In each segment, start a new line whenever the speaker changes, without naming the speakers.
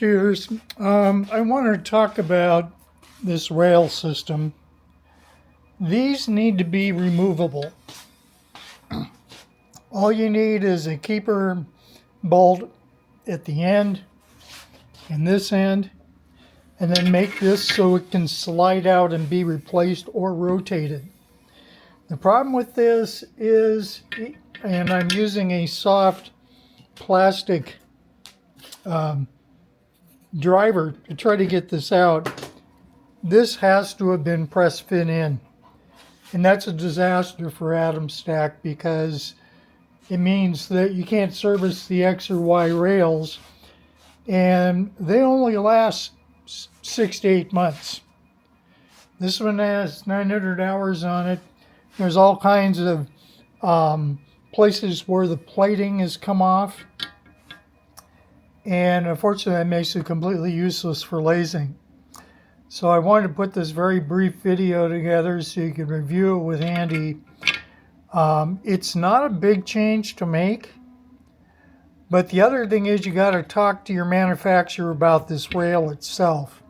Cheers. I want to talk about this rail system. These need to be removable. All you need is a keeper bolt at the end and this end, and then make this so it can slide out and be replaced or rotated. The problem with this is, and I'm using a soft plastic driver to try to get this out, this has to have been press fit in. And that's a disaster for Atomstack because it means that you can't service the X or Y rails, and they only last 6 to 8 months. This one has 900 hours on it. There's all kinds of places where the plating has come off, and unfortunately that makes it completely useless for lasing. So I wanted to put this very brief video together so you can review it with Andy. It's not a big change to make, but the other thing is you got to talk to your manufacturer about this rail itself.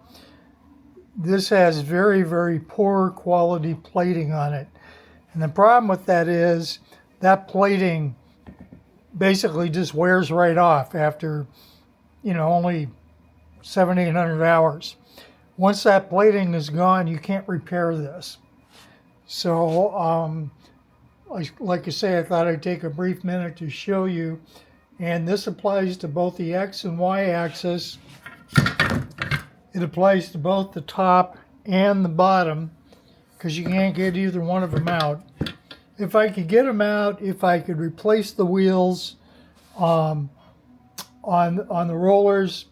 This has very, very poor quality plating on it. And the problem with that is that plating basically just wears right off after, only 700-800 hours. Once that plating is gone, you can't repair this. So, like I say, I thought I'd take a brief minute to show you. And this applies to both the X and Y axis. It applies to both the top and the bottom, because you can't get either one of them out. If I could get them out, if I could replace the wheels on the rollers,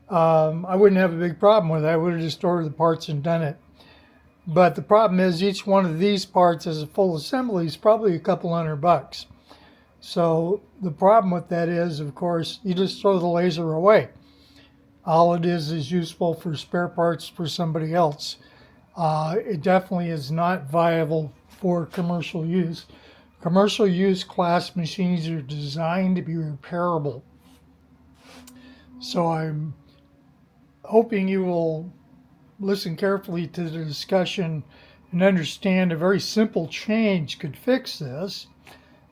I wouldn't have a big problem with it. I would have just ordered the parts and done it. But the problem is each one of these parts as a full assembly is probably a couple $100. So the problem with that is, of course, you just throw the laser away. All it is useful for spare parts for somebody else. It definitely is not viable for commercial use. Commercial use class machines are designed to be repairable. So I'm hoping you will listen carefully to the discussion and understand a very simple change could fix this,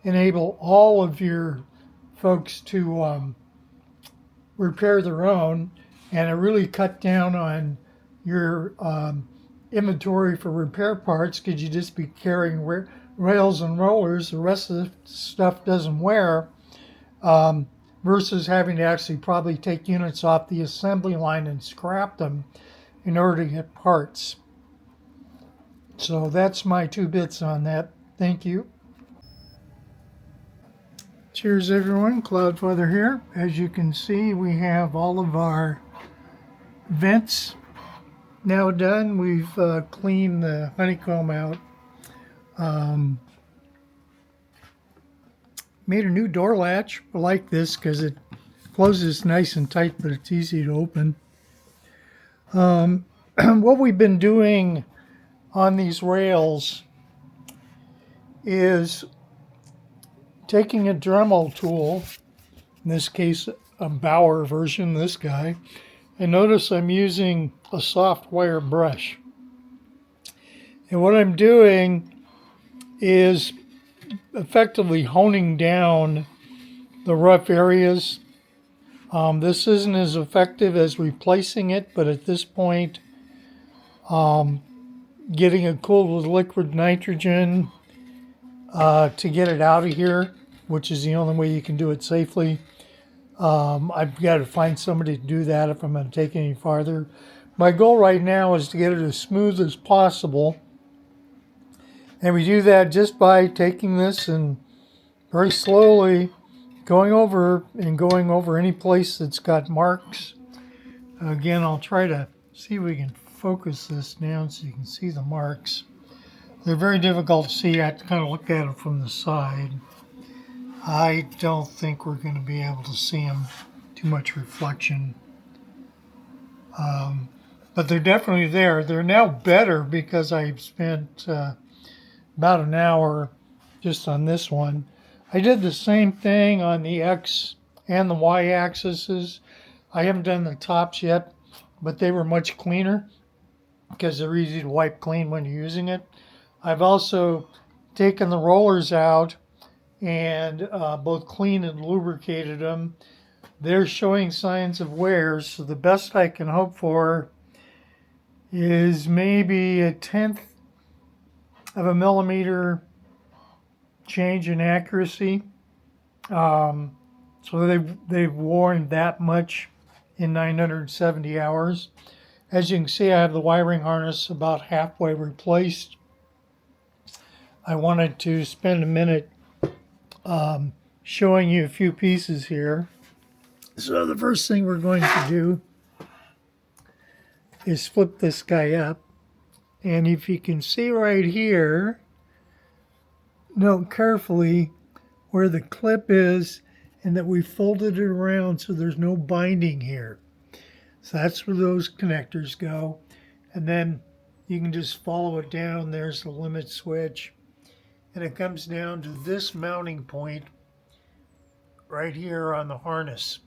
enable all of your folks to repair their own, and it really cut down on your inventory for repair parts, because you just be carrying rails and rollers. The rest of the stuff doesn't wear, versus having to actually probably take units off the assembly line and scrap them in order to get parts. So that's my 2 bits on that. Thank you. Cheers everyone, Cloudfather here. As you can see, we have all of our vents now done. We've cleaned the honeycomb out. Made a new door latch. I like this because it closes nice and tight, but it's easy to open. What we've been doing on these rails is taking a Dremel tool, in this case a Bauer version, this guy, and notice I'm using a soft wire brush. And what I'm doing is effectively honing down the rough areas. This isn't as effective as replacing it, but at this point, getting it cooled with liquid nitrogen to get it out of here, which is the only way you can do it safely. I've got to find somebody to do that if I'm going to take it any farther. My goal right now is to get it as smooth as possible. And we do that just by taking this and very slowly going over any place that's got marks. Again, I'll try to see if we can focus this down so you can see the marks. They're very difficult to see. I have to kind of look at them from the side. I don't think we're going to be able to see them. Too much reflection. But they're definitely there. They're now better because I've spent about an hour just on this one. I did the same thing on the X and the Y axes. I haven't done the tops yet, but they were much cleaner because they're easy to wipe clean when you're using it. I've also taken the rollers out and both cleaned and lubricated them. They're showing signs of wear, so the best I can hope for is maybe a tenth of a millimeter change in accuracy. So they've worn that much in 970 hours. As you can see, I have the wiring harness about halfway replaced. I wanted to spend a minute showing you a few pieces here. So the first thing we're going to do is flip this guy up. And if you can see right here, note carefully where the clip is and that we folded it around so there's no binding here. So that's where those connectors go. And then you can just follow it down. There's the limit switch. And it comes down to this mounting point right here on the harness.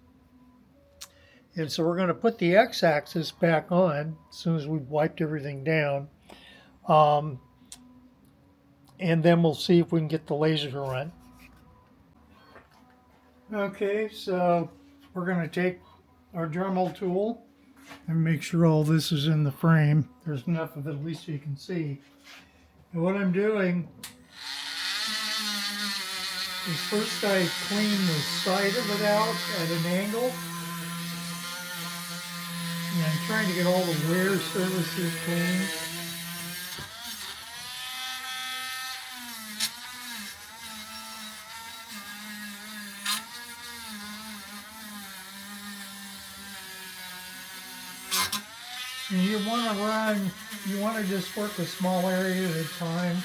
And so we're going to put the X-axis back on as soon as we've wiped everything down. And then we'll see if we can get the laser to run. Okay, so we're going to take our dremel tool and make sure all this is in the frame. There's enough of it at least so you can see. And what I'm doing is first I clean the side of it out at an angle. And I'm trying to get all the wear surfaces clean. And you want to just work a small area at a time.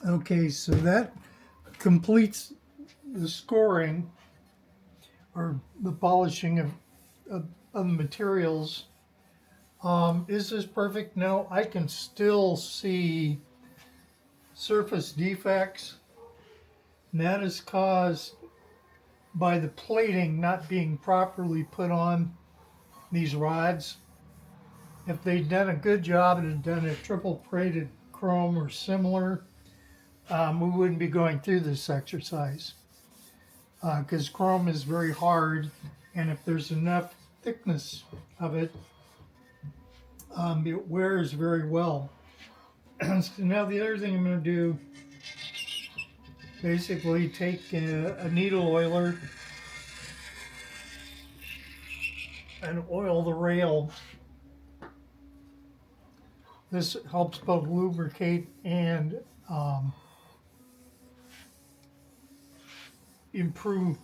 Okay, so that completes the scoring or the polishing of materials. Is this perfect? No, I can still see surface defects, and that is caused by the plating not being properly put on these rods. If they'd done a good job and had done a triple braided chrome or similar, we wouldn't be going through this exercise, because chrome is very hard, and if there's enough thickness of it, it wears very well. So now the other thing I'm going to do, basically take a needle oiler and oil the rail. This helps both lubricate and improve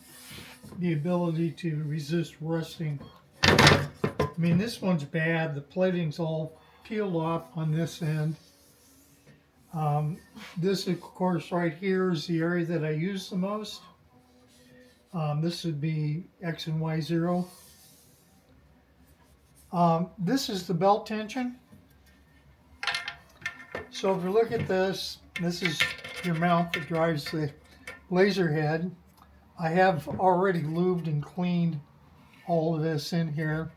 the ability to resist rusting. I mean, this one's bad. The plating's all peeled off on this end. This, of course, right here is the area that I use the most. This would be X and Y0. This is the belt tension. So if you look at this, this is your mount that drives the laser head. I have already lubed and cleaned all of this in here.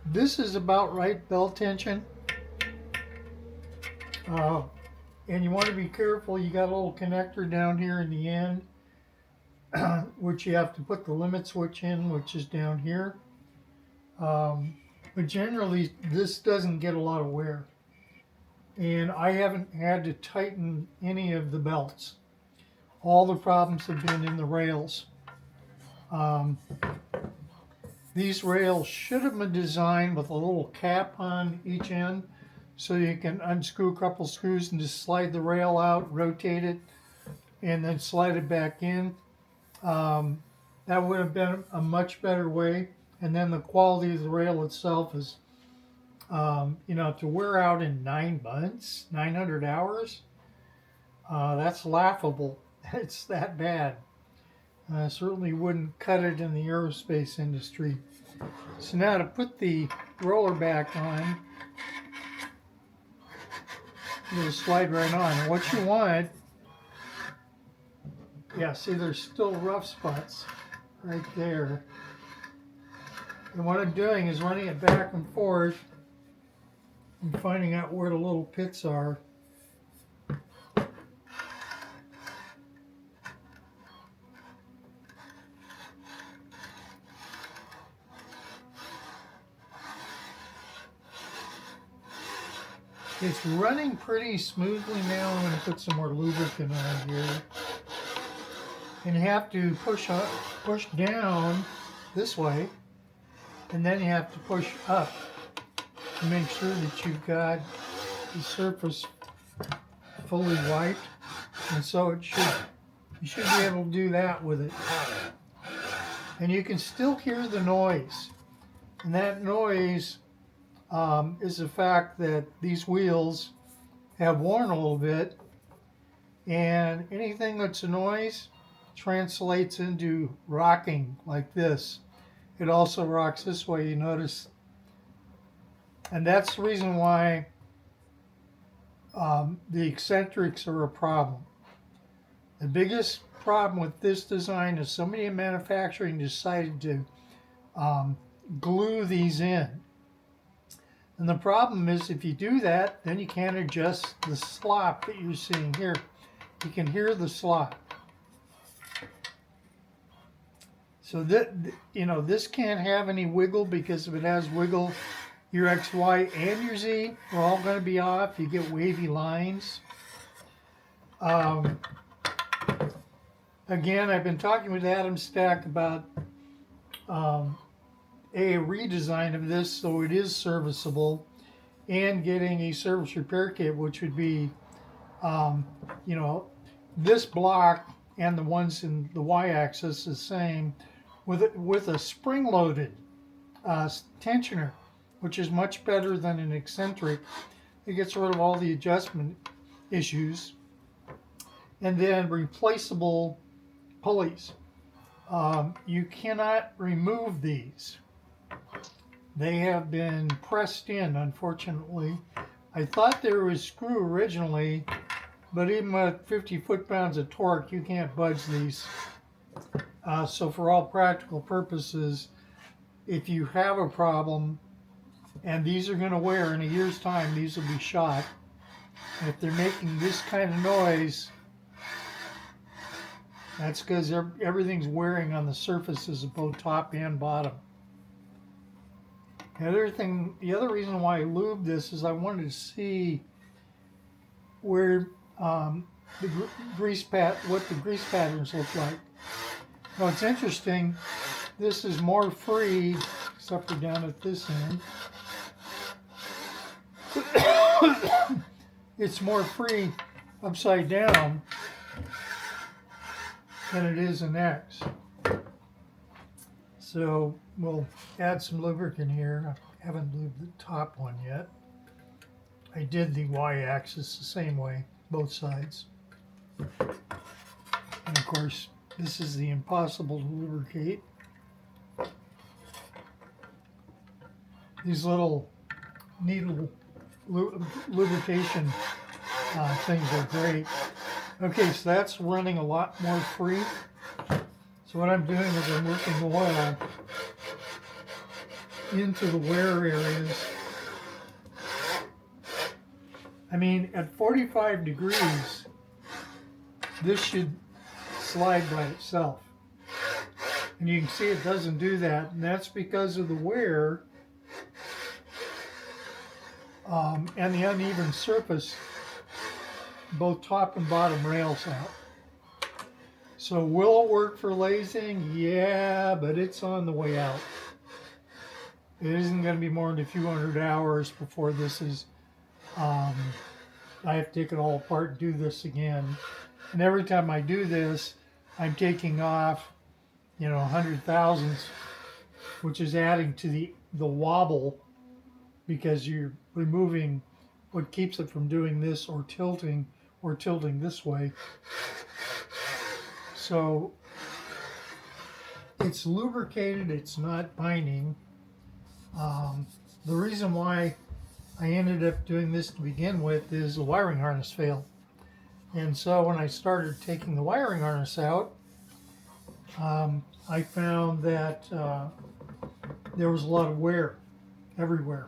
This is about right belt tension. And you want to be careful. You got a little connector down here in the end, which you have to put the limit switch in, which is down here. But generally, this doesn't get a lot of wear. And I haven't had to tighten any of the belts. All the problems have been in the rails. These rails should have been designed with a little cap on each end, so you can unscrew a couple screws and just slide the rail out, rotate it, and then slide it back in. That would have been a much better way. And then the quality of the rail itself is, you know, to wear out in 9 months, 900 hours, that's laughable. It's that bad. Certainly wouldn't cut it in the aerospace industry. So now to put the roller back on, it'll slide right on. And what you want, yeah, see there's still rough spots right there. And what I'm doing is running it back and forth and finding out where the little pits are. It's running pretty smoothly now. I'm going to put some more lubricant on here. And you have to push down this way, and then you have to push up to make sure that you've got the surface fully wiped. And so you should be able to do that with it. And you can still hear the noise. And that noise is the fact that these wheels have worn a little bit, and anything that's a noise translates into rocking like this. It also rocks this way, you notice. And that's the reason why the eccentrics are a problem. The biggest problem with this design is somebody in manufacturing decided to glue these in. And the problem is, if you do that, then you can't adjust the slop that you're seeing here. You can hear the slop. So that, you know, this can't have any wiggle, because if it has wiggle, your X, Y, and your Z are all going to be off. You get wavy lines. Again, I've been talking with Atomstack about a redesign of this so it is serviceable, and getting a service repair kit, which would be, you know, this block and the ones in the y-axis the same, with a spring-loaded tensioner, which is much better than an eccentric. It gets rid of all the adjustment issues. And then replaceable pulleys. You cannot remove these. They have been pressed in, unfortunately. I thought they were a screw originally, but even with 50 foot-pounds of torque, you can't budge these. So for all practical purposes, if you have a problem, and these are going to wear in a year's time, these will be shot. And if they're making this kind of noise, that's because everything's wearing on the surfaces of both top and bottom. The other reason why I lubed this is I wanted to see where what the grease patterns look like. Now it's interesting, this is more free, except for down at this end. It's more free upside down than it is in X. So we'll add some lubricant here. I haven't lubed the top one yet. I did the y-axis the same way, both sides. And of course, this is the impossible to lubricate. These little needle lubrication things are great. Okay, so that's running a lot more free. So what I'm doing is I'm working the oil into the wear areas. I mean, at 45 degrees, this should slide by itself. And you can see it doesn't do that, and that's because of the wear and the uneven surface, both top and bottom rails out. So will it work for lasing? Yeah, but it's on the way out. It isn't going to be more than a few hundred hours before this is, I have to take it all apart and do this again. And every time I do this, I'm taking off, 100,000ths, which is adding to the wobble, because you're removing what keeps it from doing this or tilting this way. So it's lubricated, it's not binding. The reason why I ended up doing this to begin with is the wiring harness failed. And so when I started taking the wiring harness out, I found that there was a lot of wear everywhere.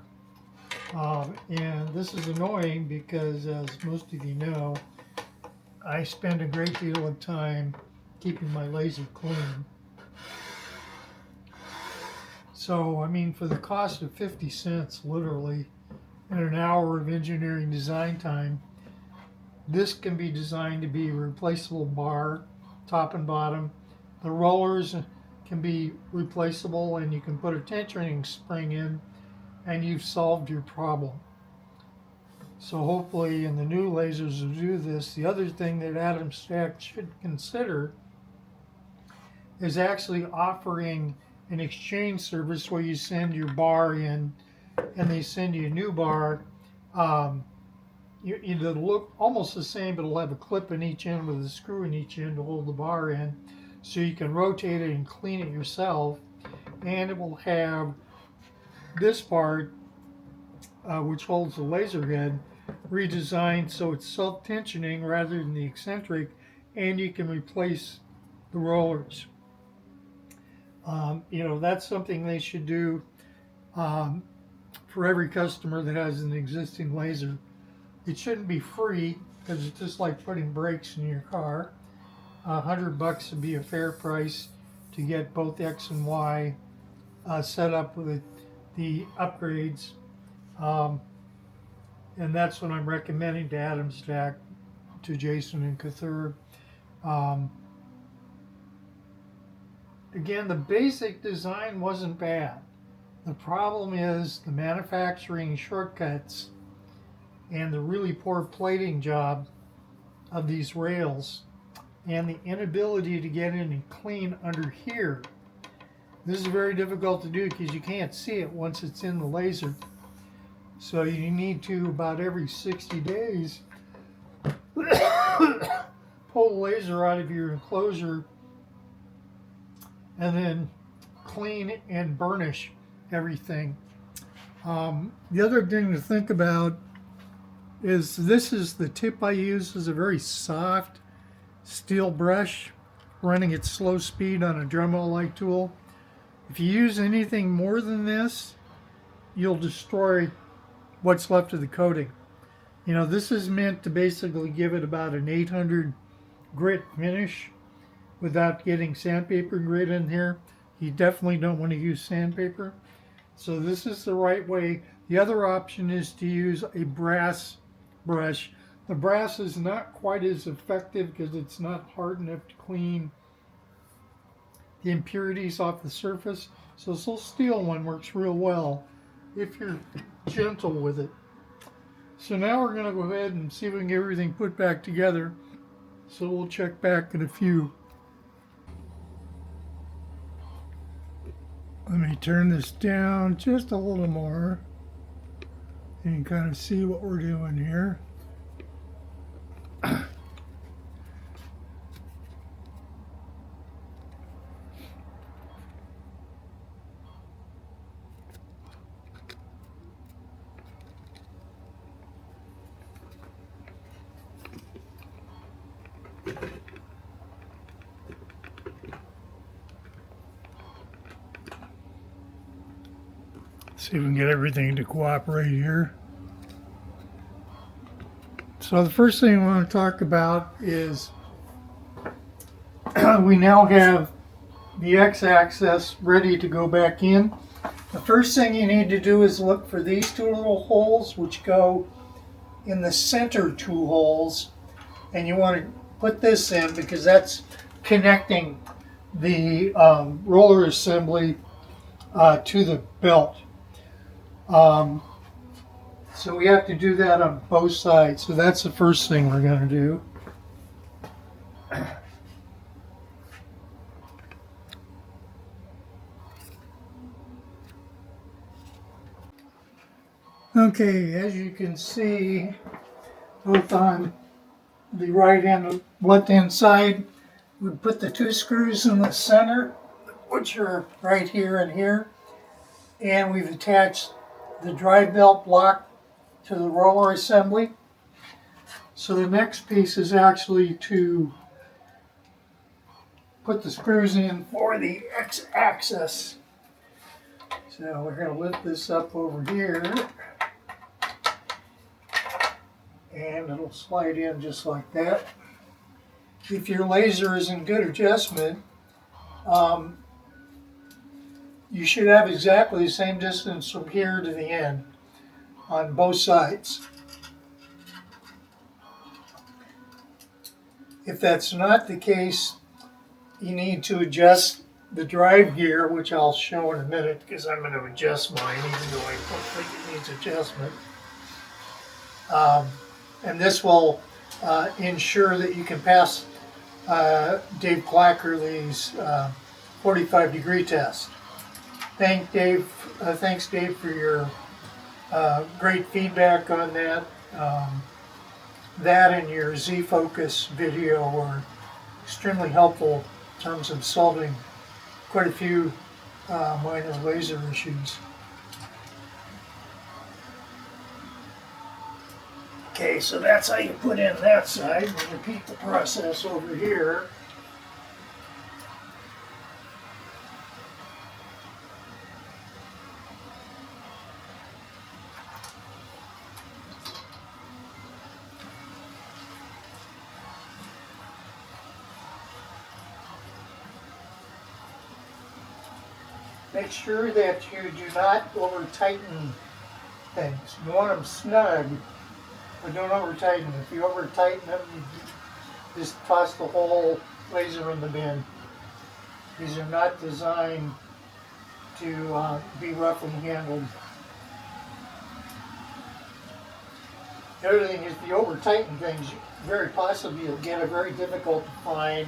And this is annoying because, as most of you know, I spend a great deal of time keeping my laser clean. So, I mean, for the cost of 50 cents, literally, and an hour of engineering design time, this can be designed to be a replaceable bar, top and bottom. The rollers can be replaceable, and you can put a tensioning spring in, and you've solved your problem. So hopefully in the new lasers will do this. The other thing that Atomstack should consider is actually offering an exchange service where you send your bar in and they send you a new bar. It'll look almost the same, but it'll have a clip in each end with a screw in each end to hold the bar in, so you can rotate it and clean it yourself. And it will have this part, which holds the laser head, redesigned so it's self-tensioning rather than the eccentric, and you can replace the rollers. That's something they should do for every customer that has an existing laser. It shouldn't be free, because it's just like putting brakes in your car. $100 would be a fair price to get both X and Y set up with the upgrades. And that's what I'm recommending to Atomstack, to Jason and Cathur. Again, the basic design wasn't bad. The problem is the manufacturing shortcuts and the really poor plating job of these rails and the inability to get in and clean under here. This is very difficult to do because you can't see it once it's in the laser. So you need to, about every 60 days, pull the laser out of your enclosure and then clean and burnish everything. The other thing to think about is this is the tip I use is a very soft steel brush running at slow speed on a dremel-like tool. If you use anything more than this, you'll destroy what's left of the coating. You know, this is meant to basically give it about an 800 grit finish without getting sandpaper grit in here. You definitely don't want to use sandpaper. So this is the right way. The other option is to use a brass brush. The brass is not quite as effective because it's not hard enough to clean the impurities off the surface. So this little steel one works real well if you're gentle with it. So now we're going to go ahead and see if we can get everything put back together. So we'll check back in a few. Let me turn this down just a little more. You can kind of see what we're doing here. See if we can get everything to cooperate here. So the first thing I want to talk about is we now have the X-axis ready to go back in. The first thing you need to do is look for these two little holes which go in the center two holes, and you want to put this in because that's connecting the roller assembly to the belt. So we have to do that on both sides. So that's the first thing we're going to do. Okay, as you can see, both on the right and left hand side, we put the two screws in the center, which are right here and here, and we've attached the drive belt block to the roller assembly. So the next piece is actually to put the screws in for the X-axis. So we're going to lift this up over here, and it'll slide in just like that. If your laser is in good adjustment, you should have exactly the same distance from here to the end on both sides. If that's not the case, you need to adjust the drive gear, which I'll show in a minute because I'm going to adjust mine even though I don't think it needs adjustment. And this will ensure that you can pass Dave Clackerly's 45-degree test. Thanks, Dave, for your great feedback on that. That and your Z-Focus video were extremely helpful in terms of solving quite a few minor laser issues. Okay, so that's how you put in that side. We'll repeat the process over here. Make sure that you do not over tighten things. You want them snug, but don't over tighten them. If you over tighten them, you just toss the whole laser in the bin. These are not designed to be roughly handled. The other thing is, if you over tighten things, very possibly you'll get a very difficult to find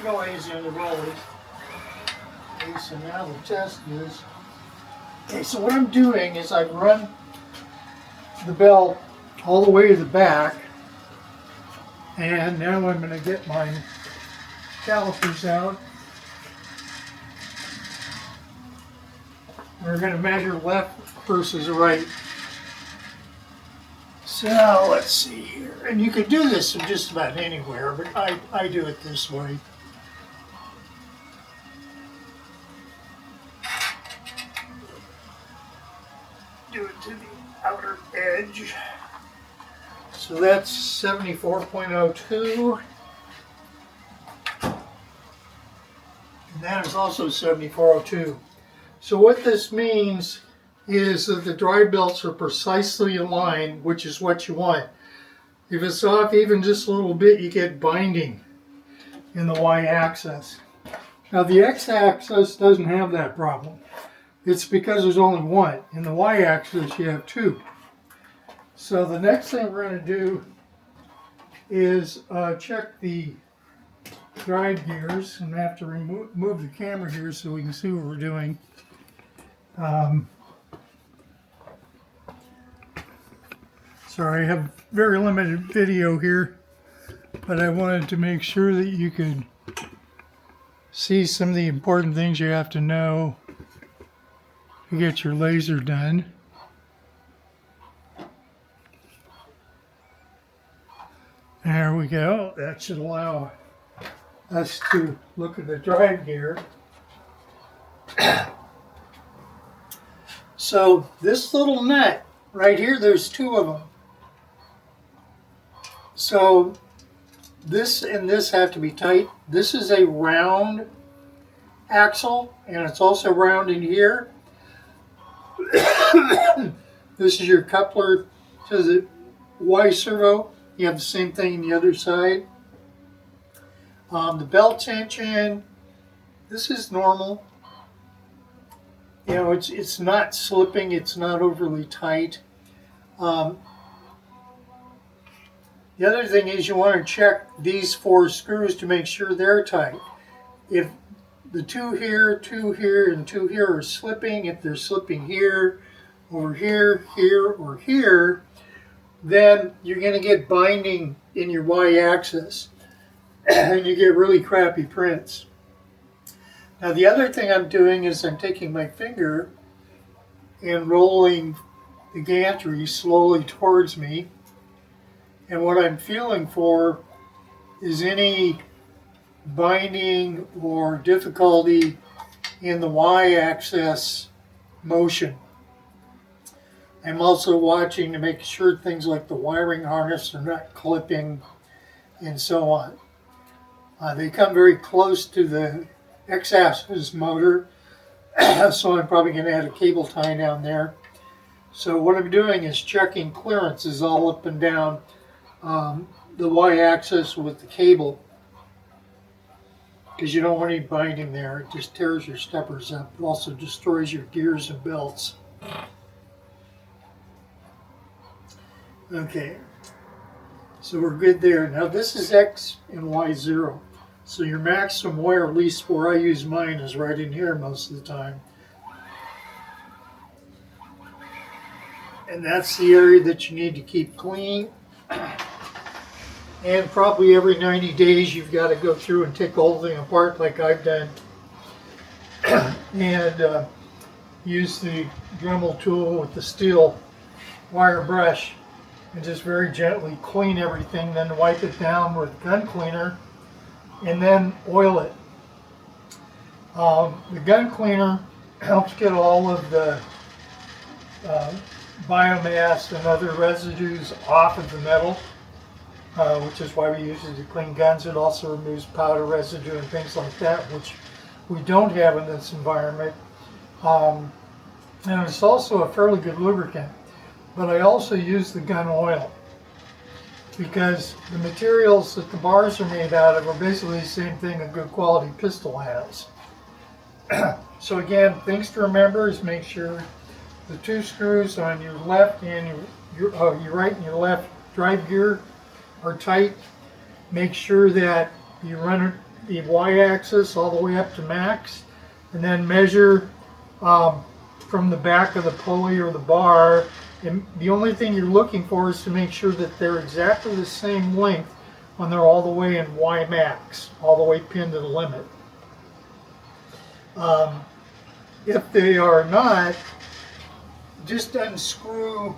noise in the rollers. Okay, so now the test is, okay, so what I'm doing is I've run the belt all the way to the back, and now I'm going to get my calipers out. We're going to measure left versus right. So let's see here, and you can do this in just about anywhere, but I do it this way. Do it to the outer edge. So that's 74.02. And that is also 7402. So what this means is that the drive belts are precisely aligned, which is what you want. If it's off even just a little bit, you get binding in the y-axis. Now the x-axis doesn't have that problem. It's because there's only one. In the y-axis you have two. So the next thing we're going to do is check the drive gears, and I have to move the camera here so we can see what we're doing. Sorry, I have very limited video here, but I wanted to make sure that you could see some of the important things you have to know to get your laser done. There we go. That should allow us to look at the drive gear. So this little nut right here, there's two of them. So this and this have to be tight. This is a round axle, and it's also round in here. This is your coupler to the Y servo. You have the same thing on the other side. The belt tension, this is normal. You know, it's not slipping, it's not overly tight. The other thing is you want to check these four screws to make sure they're tight. If the two here, and two here are slipping, if they're slipping here, over here, here, or here, then you're going to get binding in your y-axis and you get really crappy prints. Now the other thing I'm doing is I'm taking my finger and rolling the gantry slowly towards me, and what I'm feeling for is any binding or difficulty in the y-axis motion. I'm also watching to make sure things like the wiring harness are not clipping and so on. They come very close to the x-axis motor, so I'm probably going to add a cable tie down there. So what I'm doing is checking clearances all up and down the y-axis with the cable, because you don't want any binding there. It just tears your steppers up. It also destroys your gears and belts. Okay, so we're good there. Now this is X and Y0. So your maximum wear, at least where I use mine, is right in here most of the time. And that's the area that you need to keep clean. And probably every 90 days you've got to go through and take the whole thing apart like I've done. And use the Dremel tool with the steel wire brush and just very gently clean everything, then wipe it down with gun cleaner and then oil it. The gun cleaner helps get all of the biomass and other residues off of the metal, which is why we use it to clean guns. It also removes powder residue and things like that, which we don't have in this environment. And it's also a fairly good lubricant. But I also use the gun oil because the materials that the bars are made out of are basically the same thing a good quality pistol has. So again, things to remember is make sure the two screws on your left and your right and your left drive gear are tight. Make sure that you run the y-axis all the way up to max, and then measure from the back of the pulley or the bar. And the only thing you're looking for is to make sure that they're exactly the same length when they're all the way in Y max, all the way pinned to the limit. If they are not, just unscrew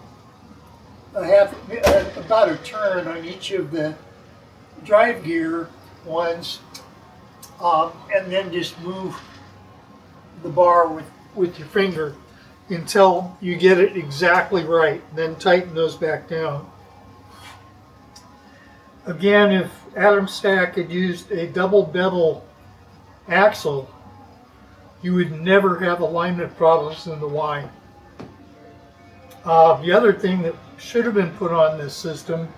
about a turn on each of the drive gear ones, and then just move the bar with your finger until you get it exactly right. Then tighten those back down. Again, if Atomstack had used a double bevel axle, you would never have alignment problems in the Y. The other thing that should have been put on this system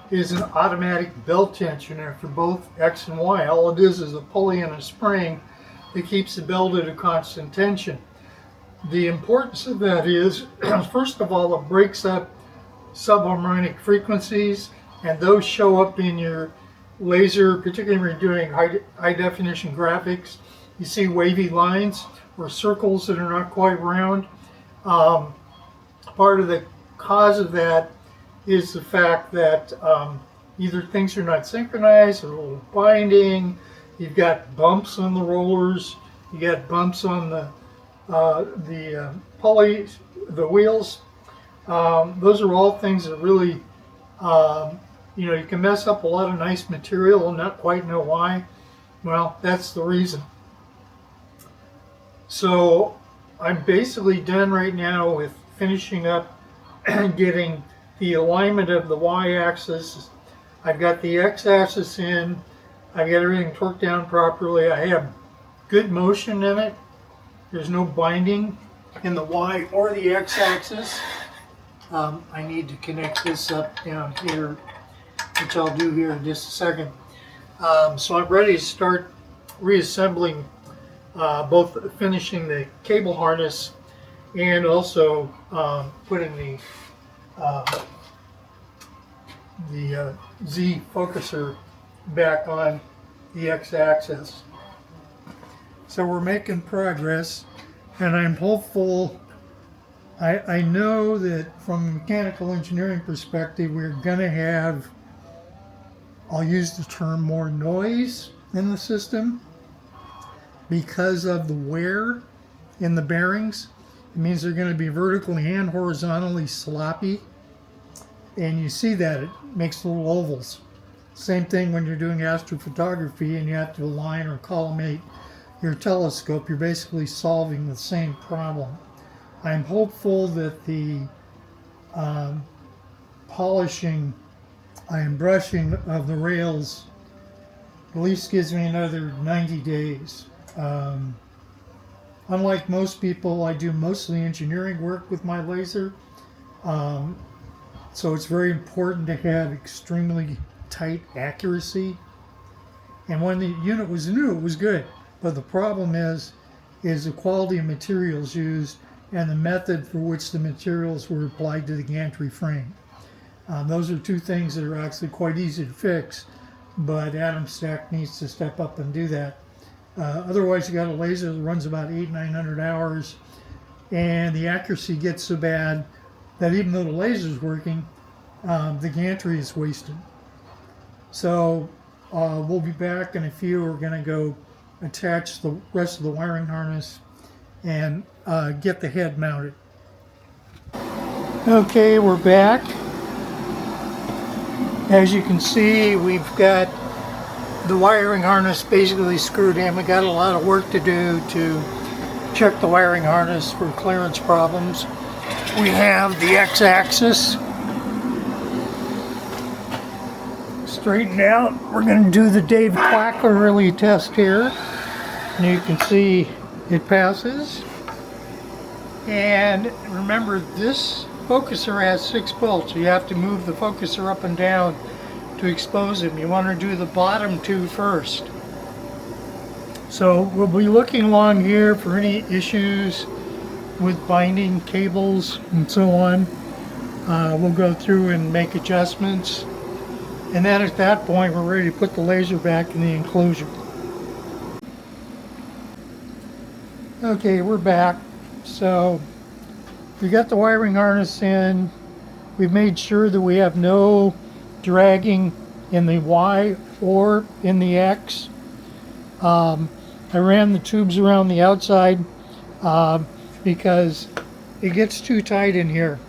is an automatic belt tensioner for both X and Y. All it is a pulley and a spring that keeps the belt at a constant tension. The importance of that is, first of all, it breaks up subharmonic frequencies, and those show up in your laser, particularly when you're doing high definition graphics. You see wavy lines or circles that are not quite round. Part of the cause of that is the fact that either things are not synchronized or a little binding. You've got bumps on the rollers. You got bumps on the pulleys, the wheels. Those are all things that really, you can mess up a lot of nice material and not quite know why. Well, that's the reason. So I'm basically done right now with finishing up and getting the alignment of the Y-axis. I've got the X-axis in. I've got everything torqued down properly. I have good motion in it. There's no binding in the Y or the X-axis. I need to connect this up down here, which I'll do here in just a second. So I'm ready to start reassembling, both finishing the cable harness and also putting the Z focuser back on the X-axis. So we're making progress, and I'm hopeful. I know that from a mechanical engineering perspective, we're going to have, I'll use the term, more noise in the system because of the wear in the bearings. It means they're going to be vertically and horizontally sloppy, and you see that it makes little ovals. Same thing when you're doing astrophotography and you have to align or collimate your telescope. You're basically solving the same problem. I'm hopeful that the polishing and brushing of the rails at least gives me another 90 days. Unlike most people, I do mostly engineering work with my laser, so it's very important to have extremely tight accuracy. And when the unit was new, it was good, but the problem is the quality of materials used and the method for which the materials were applied to the gantry frame. Those are two things that are actually quite easy to fix, but Atomstack needs to step up and do that. Otherwise, you got a laser that runs about 800-900 hours, and the accuracy gets so bad that even though the laser is working, the gantry is wasted. So we'll be back in a few. We're going to go attach the rest of the wiring harness and get the head mounted. Okay, we're back. As you can see, we've got the wiring harness basically screwed in. We got a lot of work to do to check the wiring harness for clearance problems. We have the X-axis straightened out. We're going to do the Dave Quackler relay test here. And you can see it passes. And remember, this focuser has 6 bolts. You have to move the focuser up and down to expose them. You want to do the bottom 2 first. So we'll be looking along here for any issues with binding cables and so on. We'll go through and make adjustments. And then at that point, we're ready to put the laser back in the enclosure. Okay, we're back. So we got the wiring harness in. We've made sure that we have no dragging in the Y or in the X. I ran the tubes around the outside because it gets too tight in here.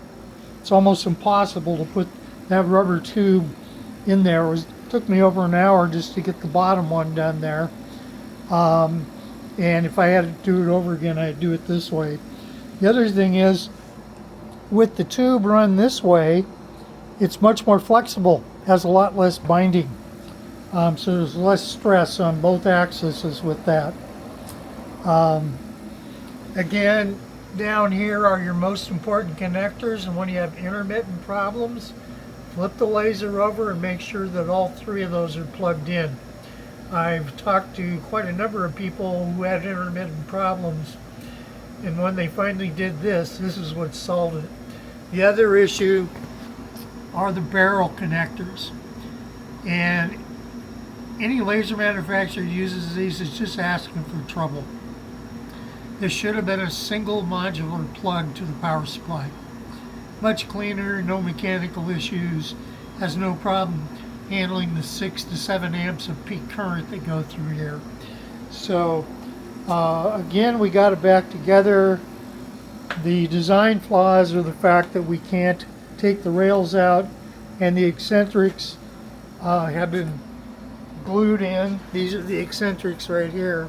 It's almost impossible to put that rubber tube in there. It took me over an hour just to get the bottom one done there. And if I had to do it over again, I'd do it this way. The other thing is, with the tube run this way, it's much more flexible has a lot less binding. So there's less stress on both axes with that. Again, down here are your most important connectors, and when you have intermittent problems, flip the laser over and make sure that all three of those are plugged in. I've talked to quite a number of people who had intermittent problems, and when they finally did this is what solved it. The other issue are the barrel connectors, and any laser manufacturer uses these is just asking for trouble. This should have been a single modular plug to the power supply. Much cleaner, no mechanical issues, has no problem handling the 6 to 7 amps of peak current that go through here. So again, we got it back together. The design flaws are the fact that we can't take the rails out, and the eccentrics have been glued in. These are the eccentrics right here,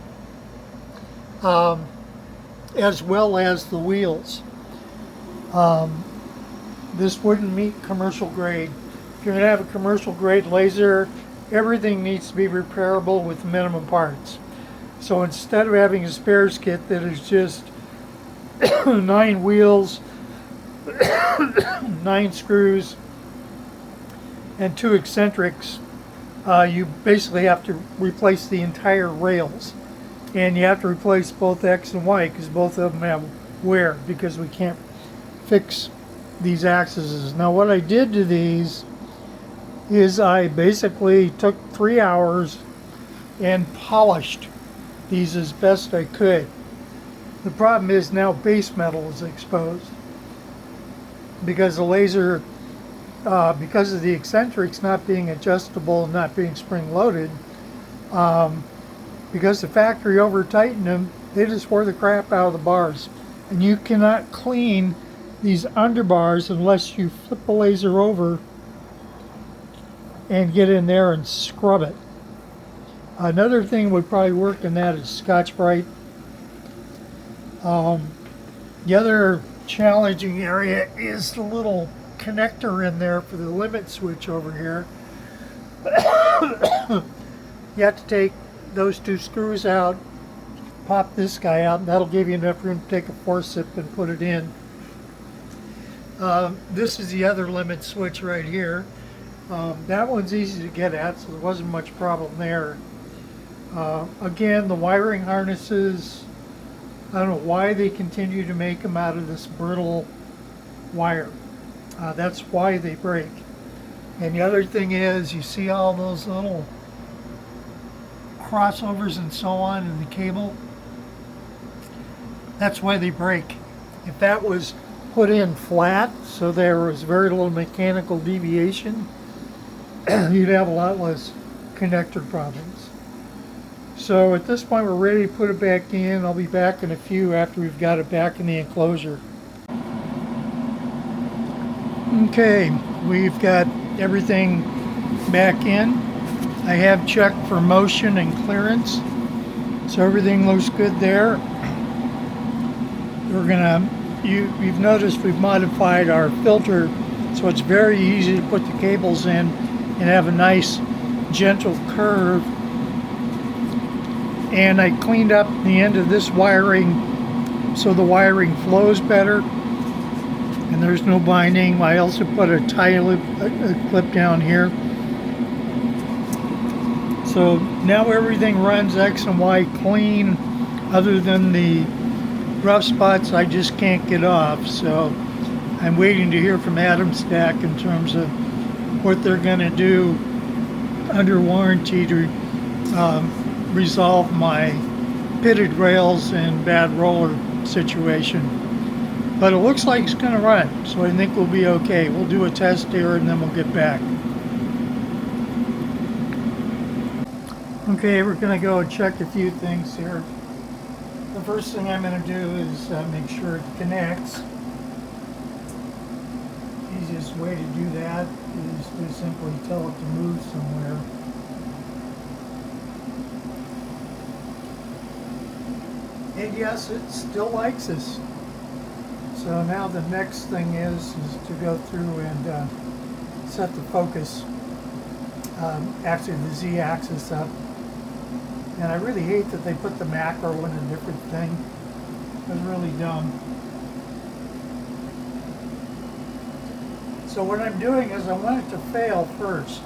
as well as the wheels. This wouldn't meet commercial grade. If you're going to have a commercial grade laser, everything needs to be repairable with minimum parts. So instead of having a spares kit that is just 9 wheels, 9 screws, and 2 eccentrics, you basically have to replace the entire rails. And you have to replace both X and Y because both of them have wear, because we can't fix these axes. Now what I did to these is I basically took 3 hours and polished these as best I could. The problem is now base metal is exposed because the laser, because of the eccentrics not being adjustable and not being spring loaded, because the factory over tightened them, they just wore the crap out of the bars. And you cannot clean these underbars unless you flip the laser over and get in there and scrub it. Another thing would probably work in that is Scotch-Brite. The other challenging area is the little connector in there for the limit switch over here. You have to take those 2 screws out, pop this guy out, and that'll give you enough room to take a forcep and put it in. This is the other limit switch right here. That one's easy to get at, so there wasn't much problem there. Again, the wiring harnesses, I don't know why they continue to make them out of this brittle wire. That's why they break. And the other thing is, you see all those little crossovers and so on in the cable? That's why they break. If that was put in flat, so there was very little mechanical deviation, you'd have a lot less connector problems. So at this point we're ready to put it back in. I'll be back in a few after we've got it back in the enclosure. Okay, we've got everything back in. I have checked for motion and clearance, so everything looks good there. We're gonna, you've noticed we've modified our filter so it's very easy to put the cables in and have a nice gentle curve. And I cleaned up the end of this wiring so the wiring flows better and there's no binding. I also put a tie clip down here. So now everything runs X and Y clean, other than the rough spots I just can't get off. So I'm waiting to hear from Atomstack in terms of what they're going to do under warranty to resolve my pitted rails and bad roller situation. But it looks like it's going to run, so I think we'll be okay. We'll do a test here and then we'll get back. Okay, we're going to go check a few things here. The first thing I'm going to do is make sure it connects. The easiest way to do that is to simply tell it to move somewhere. And yes, it still likes us. So now the next thing is to go through and set the focus actually the Z-axis up. And I really hate that they put the macro in a different thing. It was really dumb. So what I'm doing is I want it to fail first.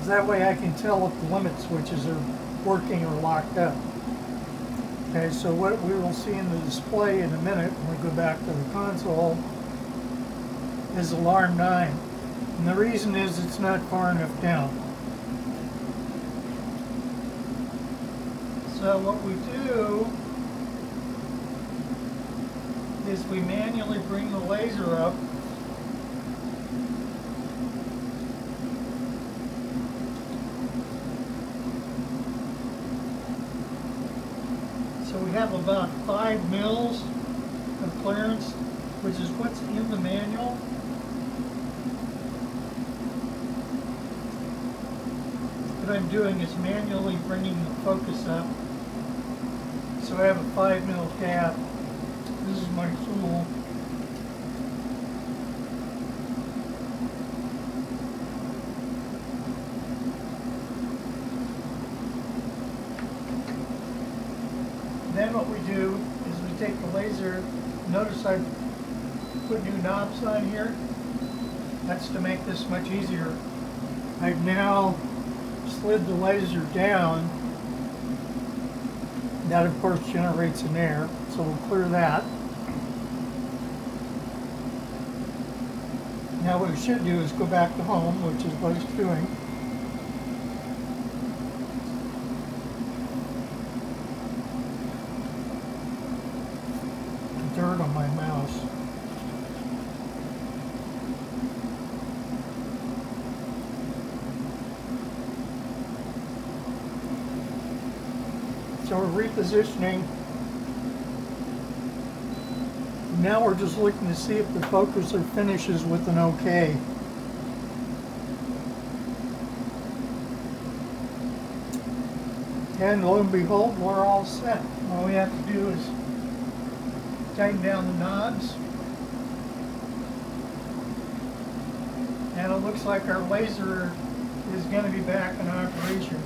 That way I can tell if the limit switches are working or locked up. Okay, so what we will see in the display in a minute when we go back to the console is alarm 9. And the reason is it's not far enough down. So what we do is we manually bring the laser up. So we have about 5 mils of clearance, which is what's in the manual. What I'm doing is manually bringing the focus up. So I have a 5 mil cap. This is my tool. Then what we do is we take the laser. Notice I put new knobs on here. That's to make this much easier. I've now slid the laser down. That of course generates an error, so we'll clear that. Now what it should do is go back to home, which is what it's doing. Dirt on my mouse. So we're repositioning. Now we're just looking to see if the focuser finishes with an OK. And lo and behold, we're all set. All we have to do is tighten down the knobs. And it looks like our laser is going to be back in operation.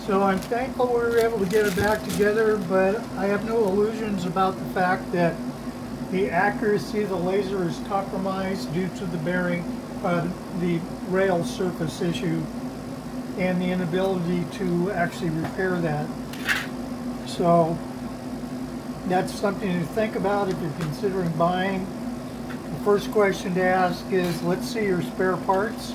So I'm thankful we were able to get it back together, but I have no illusions about the fact that the accuracy of the laser is compromised due to the bearing, the rail surface issue, and the inability to actually repair that. So that's something to think about if you're considering buying. The first question to ask is, let's see your spare parts.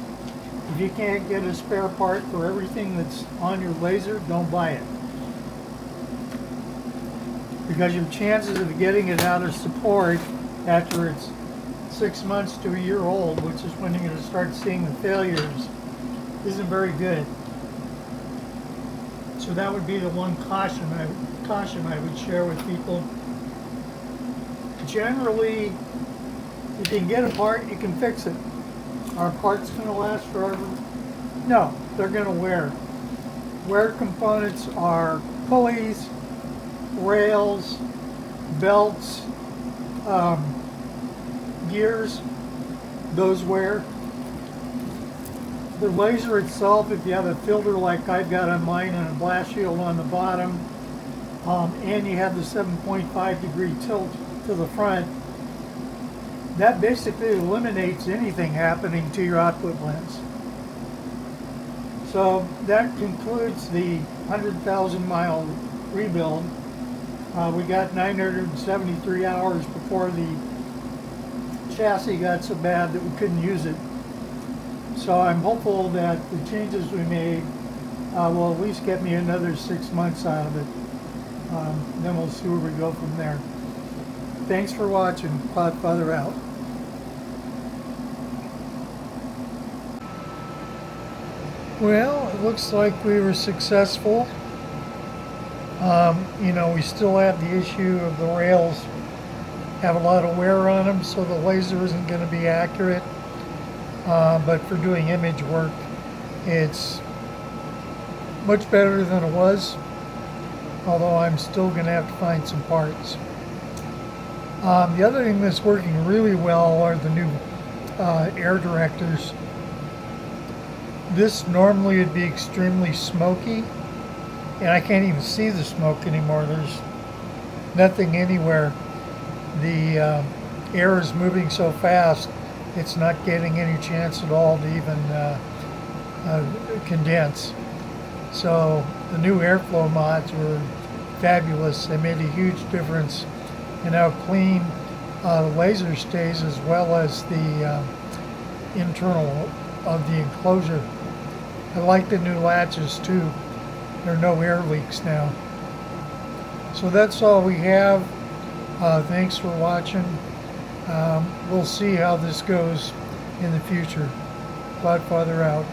If you can't get a spare part for everything that's on your laser, don't buy it. Because your chances of getting it out of support after it's 6 months to a year old, which is when you're going to start seeing the failures, isn't very good. So that would be the one caution I would share with people. Generally, if you can get a part, you can fix it. Are parts going to last forever? No, they're going to wear. Wear components are pulleys, rails, belts, gears. Those wear. The laser itself, if you have a filter like I've got on mine and a blast shield on the bottom, and you have the 7.5 degree tilt to the front, that basically eliminates anything happening to your output lens. So that concludes the 100,000 mile rebuild. We got 973 hours before the chassis got so bad that we couldn't use it. So I'm hopeful that the changes we made will at least get me another 6 months out of it. Then we'll see where we go from there. Thanks for watching. Cloudfather out. Well, it looks like we were successful. You know, we still have the issue of the rails have a lot of wear on them, so the laser isn't going to be accurate. But for doing image work, it's much better than it was, although I'm still going to have to find some parts. The other thing that's working really well are the new air directors. This normally would be extremely smoky, and I can't even see the smoke anymore. There's nothing anywhere. The air is moving so fast, it's not getting any chance at all to even condense. So the new airflow mods were fabulous. They made a huge difference in how clean the laser stays, as well as the internal of the enclosure. I like the new latches too. There are no air leaks now. So that's all we have. Thanks for watching. We'll see how this goes in the future. Cloudfather out.